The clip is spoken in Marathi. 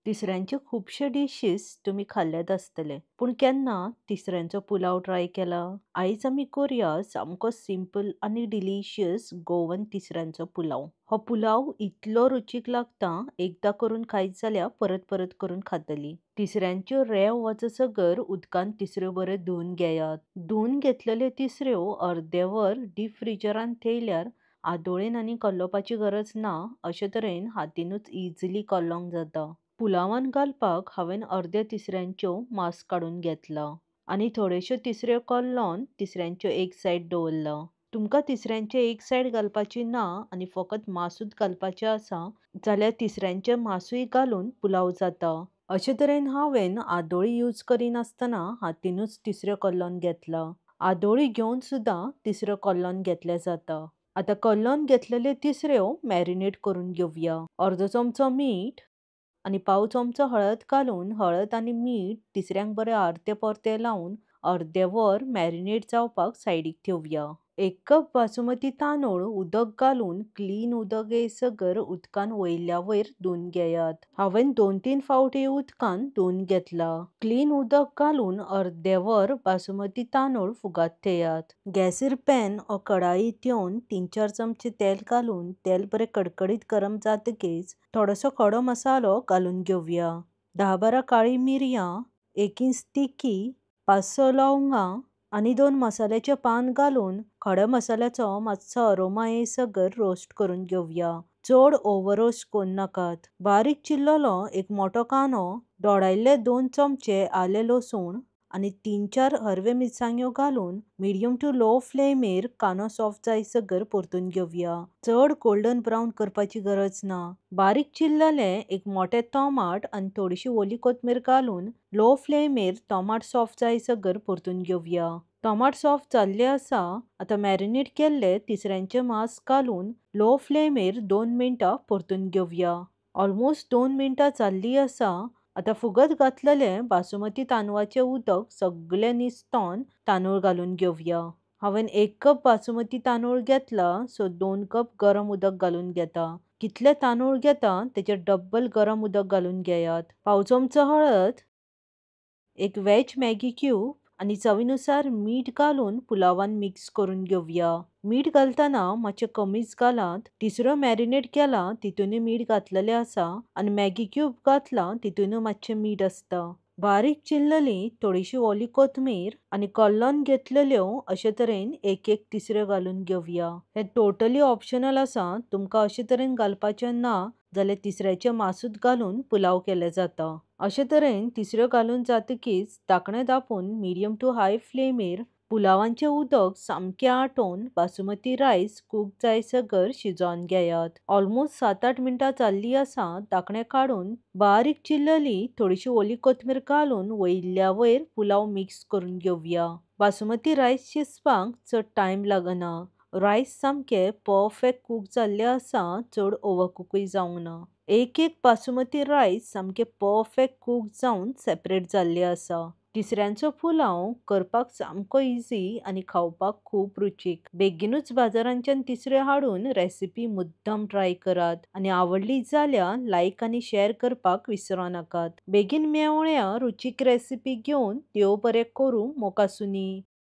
तिसऱ्यांचे खुबशे डिशीस तुम्ही खाल्लेत आसतले पूण केन्ना तिसऱ्यांचो पुलाव ट्राय केला? आयज आमी करूया सामको सिंपल आनी डिलिशियस गोवन तिसऱ्यांचो पुलाव. हो पुलाव इतलो रुचीक लागता, एकदा करून खायत जाल्यार परत परत करून खातली. तिसऱ्यांच्यो रेंव वचसगर उदकान तिसऱ्यो बऱ्यो धुवन घेयात. धुवन घेतलेल्यो तिसऱ्यो अर्दे वर डीप फ्रिजरान थेयल्यार आदोळेन आनी कल्लोवपाची गरज ना. अशे तरेन हातीनूच इजिली कल्लोंक जाता. पुलावान घालपाक हांवें अर्द्या तिसऱ्यांच्यो मांस काडून घेतला आनी थोड्योश्यो तिसऱ्यो कल्लोन तिसऱ्यांच्यो एक सायड दवरला. तुमकां तिसऱ्यांचे एक सायड घालपाची ना आनी फकत मांसूच घालपाचें आसा जाल्यार तिसऱ्यांचें मांसूय घालून पुलाव जाता. अशे तरेन हांवें आदोळी यूज करिनासतना हातीनूच तिसऱ्यो कल्लोन घेतला. आदोळी घेवन सुद्दां तिसऱ्यो कल्लोन घेतले जाता. आतां कल्लोन घेतलेल्यो तिसऱ्यो मॅरिनेट करून घेवया. अर्दो चमचो मीठ आनी पाव चमचो हळद घालून हळद आनी मीठ तिसऱ्यांक बरें आरते परते लावन अर्दे वर मॅरिनेट जावपाक सायडीक ठेवया. 1 कप बासमती तांदूळ उदक घालून क्लीन उदक येयसगर उदकान वयल्या वयर धुवन घेयात. हांवें 2-3 फावटी उदकान धुवन घेतला. क्लीन उदक घालून अर्दे वर बासमती तांदूळ फुगत थेयात. गॅसीर पॅन ओ कढाई ठेवन 3-4 चमचे तेल घालून तेल बरें कडकडीत गरम जातकीच थोडोसो खडो मसालो घालून घेवया. 10-12 काळी मिरयां, 1 इंच तिखी, 5-6 लवंगां आनी 2 मसाल्याचे पान घालून खड्या मसाल्याचो मातसो अरोमा येयसगर रोस्ट करून घेवया. चड ओवर रोस्ट करून नाकात. बारीक चिरलेलो एक मोठो कांदो, दोडायल्ले 2 चमचे आले लसूण आनी 3-4 हरवे मिरसांग्यो घालून मिडियम टू लो फ्लेमेर कांदो सॉफ्ट जायसगर परतून घेवया. चड गोल्डन ब्रावन करपाची गरज ना. बारीक चिरलेले एक मोठे टोमाट आनी थोडीशी ओली कोथमीर घालून लो फ्लेमेर टोमाट सॉफ्ट जायसगर परतून घेवया. टोमाट सॉफ्ट जाल्ले आसा. आतां मॅरिनेट केल्ले तिसऱ्यांचे मांस घालून लो फ्लेमेर 2 मिनटां परतून घेवया. ऑलमोस्ट 2 मिनटां जाल्ली आसा. आतां फुगत घातलेले बासमती तांदळाचें उदक सगळें निसतोन तांदूळ घालून घेवया. हांवें 1 कप बासमती तांदूळ घेतला, सो 2 कप गरम उदक घालून घेता. कितले तांदूळ घेता तेचे डब्बल गरम उदक घालून घेयात. पाव चमचो हळद, एक वेज मॅगी क्यूब आनी चवीनुसार मीठ घालून पुलावान मिक्स करून घेवया. मीठ घालतना मातशें कमीच घालात. तिसऱ्यो मॅरिनेट केला तितूनय मीठ घातलेलें आसा आनी मॅगी क्यूब घातला तितूनय मातशें मीठ आसता. बारीक चिरलेली थोडीशी ओली कोथमीर आनी कल्लोन घेतलेल्यो अशे तरेन एक तिसऱ्यो घालून घेवया. हें टोटली ऑप्शनल आसा. तुमकां अशे तरेन घालपाचें ना जाल्यार तिसऱ्याचें मांसूच घालून पुलाव केले जाता. अशे तरेन तिसऱ्यो घालून जातकीच धाकणें धांपून मिडियम टू हाय फ्लेमेर पुलावांचें उदक सामकें आटोवन बासमती रायस कूक जायसगर शिजोवन घेयात. ऑलमोस्ट 7-8 मिनटां जाल्ली आसा. धाकणें काडून बारीक चिरलेली थोडीशी ओली कोथमीर घालून वयल्या वयर पुलाव मिक्स करून घेवया. बासमती रायस शिजपाक चड टायम लागना. रायस सामके परफेक्ट कूक जाल्ले आसा. चड ओवरकूकय जावंक ना. एक बासमती रायस सामके परफेक्ट कूक जावन सेपरेट जाल्ले आसा. तिसऱ्यांचो पुलाव करपाक सामको इजी आनी खावपाक खूब रुचीक. बेगीनूच बाजारांच्यान तिसऱ्यो हाडून रेसिपी मुद्दाम ट्राय करात आनी आवडली जाल्यार लायक आनी शेअर करपाक विसरो नाकात. बेगीन मेवळ्या रुचीक रेसिपी घेवन देव बरें करूं. मोगासुनी.